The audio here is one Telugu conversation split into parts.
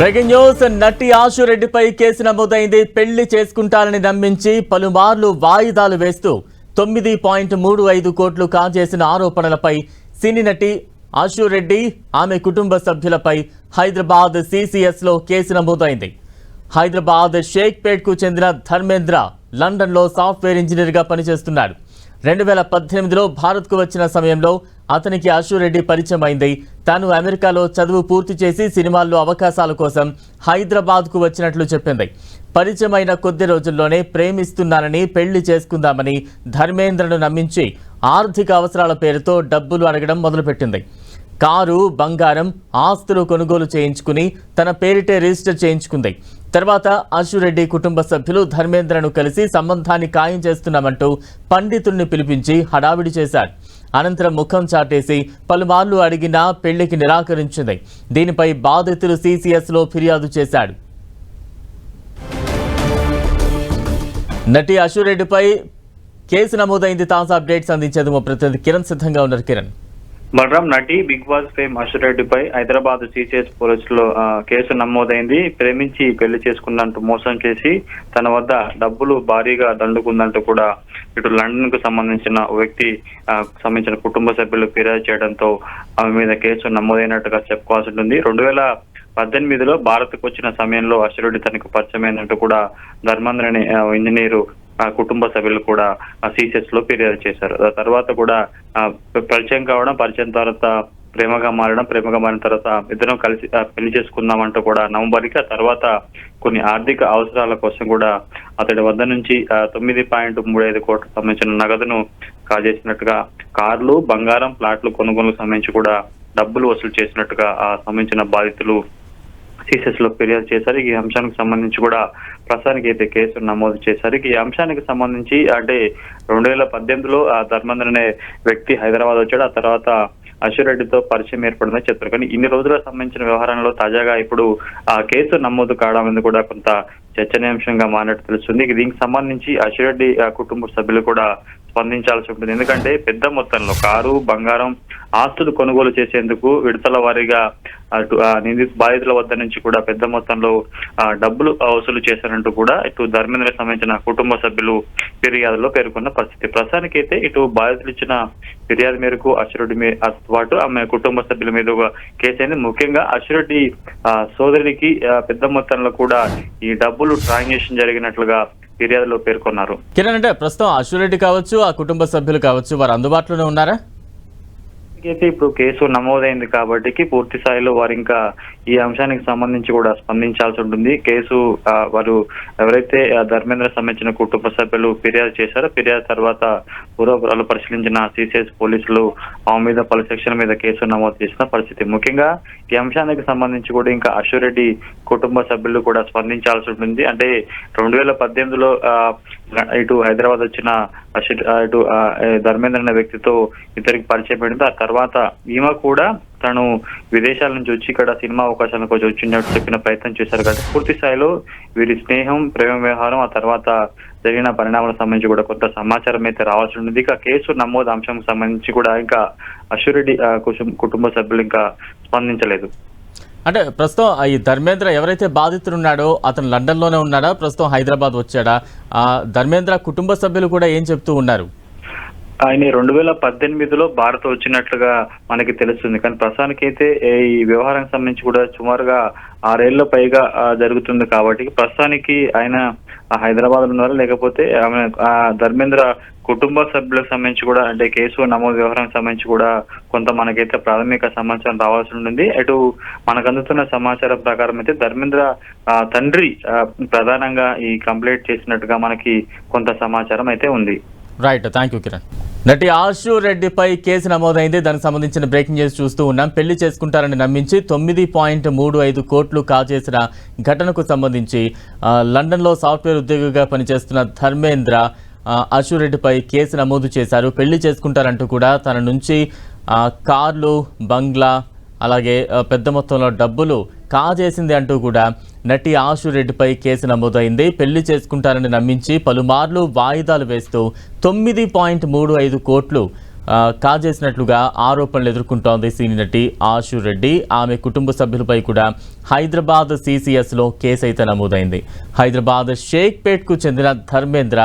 Breaking news. నటి ఆశు రెడ్డిపై కేసు నమోదైంది. పెళ్లి చేసుకుంటారని నమ్మించి పలుమార్లు వాయిదాలు వేస్తూ 9.35 కోట్లు కాజేసిన ఆరోపణలపై సినీ నటి ఆశు రెడ్డి ఆమె కుటుంబ సభ్యులపై హైదరాబాద్ సిసిఎస్లో కేసు నమోదైంది. హైదరాబాద్ షేక్పేట్కు చెందిన ధర్మేంద్ర లండన్లో సాఫ్ట్వేర్ ఇంజనీర్గా పనిచేస్తున్నాడు. 2018లో భారత్కు వచ్చిన సమయంలో అతనికి ఆశు రెడ్డి పరిచయం అయింది. తాను అమెరికాలో చదువు పూర్తి చేసి సినిమాల్లో అవకాశాల కోసం హైదరాబాద్కు వచ్చినట్లు చెప్పింది. పరిచయమైన కొద్ది రోజుల్లోనే ప్రేమిస్తున్నానని, పెళ్లి చేసుకుందామని ధర్మేంద్రను నమ్మించి ఆర్థిక అవసరాల పేరుతో డబ్బులు అడగడం మొదలుపెట్టింది. కారు, బంగారం, ఆస్తులు కొనుగోలు చేయించుకుని తన పేరిటే రిజిస్టర్ చేయించుకుంది. తర్వాత ఆశు రెడ్డి కుటుంబ సభ్యులు ధర్మేంద్రను కలిసి సంబంధాన్ని ఖాయం చేస్తున్నామంటూ పండితుల్ని పిలిపించి హడావిడి చేశారు. అనంతరం ముఖం చాటేసి పలుమార్లు అడిగినా పెళ్లికి నిరాకరించింది. దీనిపై బాధితులు సిసిఎస్లో ఫిర్యాదు చేశాడు. నటి ఆశు రెడ్డిపై కేసు నమోదైంది. తాజా అప్డేట్స్ అందించేందుకు మా ప్రతినిధి కిరణ్ సిద్ధంగా ఉన్నారు. కిరణ్. బలరాం, నటి బిగ్ బాస్ ఫేమ్ ఆశు రెడ్డిపై హైదరాబాద్ సిసిఎస్ పోలీసులో కేసు నమోదైంది. ప్రేమించి పెళ్లి చేసుకున్నంటూ మోసం చేసి తన వద్ద డబ్బులు భారీగా దండుకుందంటూ కూడా ఇటు లండన్ కు సంబంధించిన వ్యక్తి సంబంధించిన కుటుంబ సభ్యులు ఫిర్యాదు చేయడంతో ఆమె మీద కేసు నమోదైనట్టుగా చెప్పుకోవాల్సి ఉంటుంది. 2018లో భారత్కు వచ్చిన సమయంలో ఆశు రెడ్డి తనకు పరిచయమైనట్టు కూడా ధర్మేంద్ర అనే ఇంజనీరు కుటుంబ సభ్యులు కూడా సిసిఎస్ లో ఫిర్యాదు చేశారు. తర్వాత కూడా పరిచయం కావడం, పరిచయం తర్వాత ప్రేమగా మారిన తర్వాత ఇద్దరం కలిసి పెళ్లి చేసుకుందామంటూ కూడా నవంబర్కి, ఆ తర్వాత కొన్ని ఆర్థిక అవసరాల కోసం కూడా అతడి వద్ద నుంచి 9.35 కోట్లకు సంబంధించిన నగదును కాజేసినట్టుగా, కార్లు, బంగారం, ప్లాట్లు కొనుగోలుకు సంబంధించి కూడా డబ్బులు వసూలు చేసినట్టుగా సంబంధించిన బాధితులు సిసిఎస్ లో ఫిర్యాదు చేశారు. ఈ అంశానికి సంబంధించి కూడా ప్రస్తుతానికి అయితే కేసు నమోదు చేశారు. ఈ అంశానికి సంబంధించి అంటే 2018లో ధర్మేంద్ర అనే వ్యక్తి హైదరాబాద్ వచ్చాడు. ఆ తర్వాత ఆశు రెడ్డితో పరిచయం ఏర్పడిందని చెప్తారు. కానీ ఇన్ని రోజులకు సంబంధించిన వ్యవహారంలో తాజాగా ఇప్పుడు ఆ కేసు నమోదు కావడం అనేది కూడా కొంత చర్చనీయాంశంగా మారినట్టు తెలుస్తుంది. దీనికి సంబంధించి ఆశు రెడ్డి కుటుంబ సభ్యులు కూడా స్పందించాల్సి ఉంటుంది. ఎందుకంటే పెద్ద మొత్తంలో కారు, బంగారం, ఆస్తులు కొనుగోలు చేసేందుకు విడతల వారీగా అటు బాధితుల వద్ద నుంచి కూడా పెద్ద మొత్తంలో డబ్బులు వసూలు చేశారంటూ కూడా ఇటు ధర్మేంద్రకు సంబంధించిన కుటుంబ సభ్యులు ఫిర్యాదులో పేర్కొన్న పరిస్థితి. ప్రస్తుతానికైతే ఇటు బాధితులు ఇచ్చిన ఫిర్యాదు మేరకు ఆశు రెడ్డి పాటు ఆమె కుటుంబ సభ్యుల మీద కేసు అయింది. ముఖ్యంగా ఆశు రెడ్డి సోదరునికి పెద్ద మొత్తంలో కూడా ఈ డబ్బులు ట్రాన్సాక్షన్ జరిగినట్లుగా ఫిర్యాదులో పేర్కొన్నారు. కిరణ్, అంటే ప్రస్తుతం ఆశు రెడ్డి కావచ్చు, ఆ కుటుంబ సభ్యులు కావచ్చు, వారు అందుబాటులోనే ఉన్నారా? అయితే ఇప్పుడు కేసు నమోదైంది కాబట్టి పూర్తి స్థాయిలో వారు ఇంకా ఈ అంశానికి సంబంధించి కూడా స్పందించాల్సి ఉంటుంది. కేసు వారు ఎవరైతే ధర్మేంద్ర సంబంధించిన కుటుంబ సభ్యులు ఫిర్యాదు చేశారో, ఫిర్యాదు తర్వాత పూర్వపరాలు పరిశీలించిన సిసిఎస్ పోలీసులు ఆమె మీద పలు సెక్షన్ల మీద కేసు నమోదు చేసిన పరిస్థితి. ముఖ్యంగా ఈ అంశానికి సంబంధించి కూడా ఇంకా ఆశు రెడ్డి కుటుంబ సభ్యులు కూడా స్పందించాల్సి ఉంటుంది. అంటే 2018లో ఇటు హైదరాబాద్ వచ్చిన ఇటు ధర్మేంద్ర అనే వ్యక్తితో ఇద్దరికి పరిచయం పడింది. ఆ తర్వాత ఈమె కూడా తను విదేశాల నుంచి వచ్చి ఇక్కడ సినిమా అవకాశాలకు వచ్చినట్టు చెప్పిన ప్రయత్నం చేశారు. కాబట్టి పూర్తి స్థాయిలో వీరి స్నేహం, ప్రేమ వ్యవహారం, ఆ తర్వాత జరిగిన పరిణామాలకు సంబంధించి కూడా కొంత సమాచారం అయితే రావాల్సి ఉంటుంది. ఇక కేసు నమోదు అంశానికి సంబంధించి కూడా ఇంకా ఆశు రెడ్డి కుటుంబ సభ్యులు ఇంకా స్పందించలేదు. అంటే ప్రస్తుతం ఈ ధర్మేంద్ర ఎవరైతే బాధితుడు ఉన్నాడో అతను లండన్లోనే ఉన్నాడా, ప్రస్తుతం హైదరాబాద్ వచ్చాడా? ధర్మేంద్ర కుటుంబ సభ్యులు కూడా ఏం చెప్తూ ఉన్నారు? ఆయన 2018లో భారత్ వచ్చినట్లుగా మనకి తెలుస్తుంది. కానీ ప్రస్తుతానికి అయితే ఈ వ్యవహారానికి సంబంధించి కూడా సుమారుగా 6 ఏళ్ల పైగా జరుగుతుంది. కాబట్టి ప్రస్తుతానికి ఆయన హైదరాబాద్ ఉన్నారా, లేకపోతే ఆమె ధర్మేంద్ర కుటుంబ సభ్యులకు సంబంధించి కూడా అంటే కేసు నమోదు వ్యవహారానికి సంబంధించి కూడా కొంత మనకైతే ప్రాథమిక సమాచారం రావాల్సి ఉంటుంది. అటు మనకు అందుతున్న సమాచారం ప్రకారం అయితే ధర్మేంద్ర తండ్రి ప్రధానంగా ఈ కంప్లైంట్ చేసినట్టుగా మనకి కొంత సమాచారం అయితే ఉంది. Right, thank you Kiran. నటి ఆశు రెడ్డిపై కేసు నమోదైంది. దానికి సంబంధించిన బ్రేకింగ్ న్యూస్ చూస్తూ ఉన్నాం. పెళ్లి చేసుకుంటారని నమ్మించి 9.35 కోట్లు కాజేసిన ఘటనకు సంబంధించి లండన్లో సాఫ్ట్వేర్ ఉద్యోగిగా పనిచేస్తున్న ధర్మేంద్ర ఆశు రెడ్డిపై కేసు నమోదు చేశారు. పెళ్లి చేసుకుంటారంటూ కూడా తన నుంచి కార్లు, బంగ్లా, అలాగే పెద్ద మొత్తంలో డబ్బులు కాజేసింది అంటూ కూడా నటి ఆశు రెడ్డిపై కేసు నమోదైంది. పెళ్లి చేసుకుంటారని నమ్మించి పలుమార్లు వాయిదాలు వేస్తూ 9.35 కోట్లు కాజేసినట్లుగా ఆరోపణలు ఎదుర్కొంటోంది సినీ నటి ఆశు రెడ్డి. ఆమె కుటుంబ సభ్యులపై కూడా హైదరాబాద్ CCSలో కేసు అయితే నమోదైంది. హైదరాబాద్ షేక్పేట్కు చెందిన ధర్మేంద్ర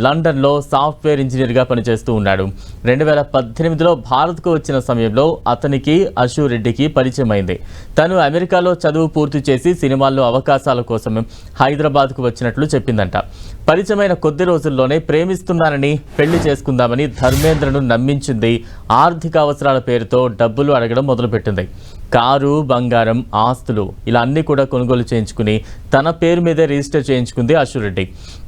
లండన్లో సాఫ్ట్వేర్ ఇంజనీర్గా పనిచేస్తూ ఉన్నాడు. 2018లో భారత్కు వచ్చిన సమయంలో అతనికి ఆశు రెడ్డికి పరిచయం అయింది. తను అమెరికాలో చదువు పూర్తి చేసి సినిమాల్లో అవకాశాల కోసం హైదరాబాద్కు వచ్చినట్లు చెప్పిందంట. పరిచయమైన కొద్ది రోజుల్లోనే ప్రేమిస్తున్నానని, పెళ్లి చేసుకుందామని ధర్మేంద్రను నమ్మించింది. ఆర్థిక అవసరాల పేరుతో డబ్బులు అడగడం మొదలుపెట్టింది. కారు, బంగారం, ఆస్తులు ఇలా అన్ని కూడా కొనుగోలు చేయించుకుని తన పేరు మీదే రిజిస్టర్ చేయించుకుంది ఆశు రెడ్డి.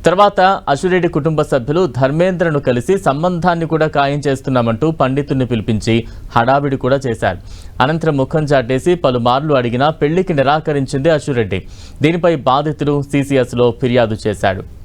తర్వాత ఆశు రెడ్డి కుటుంబ సభ్యులు ధర్మేంద్రను కలిసి సంబంధాన్ని కూడా ఖాయం చేస్తున్నామంటూ పండితుడిని పిలిపించి హడావిడి కూడా చేశారు. అనంతరం ముఖం చాటేసి పలుమార్లు అడిగినా పెళ్లికి నిరాకరించింది ఆశు రెడ్డి. దీనిపై బాధితుడు CCSలో ఫిర్యాదు చేశాడు.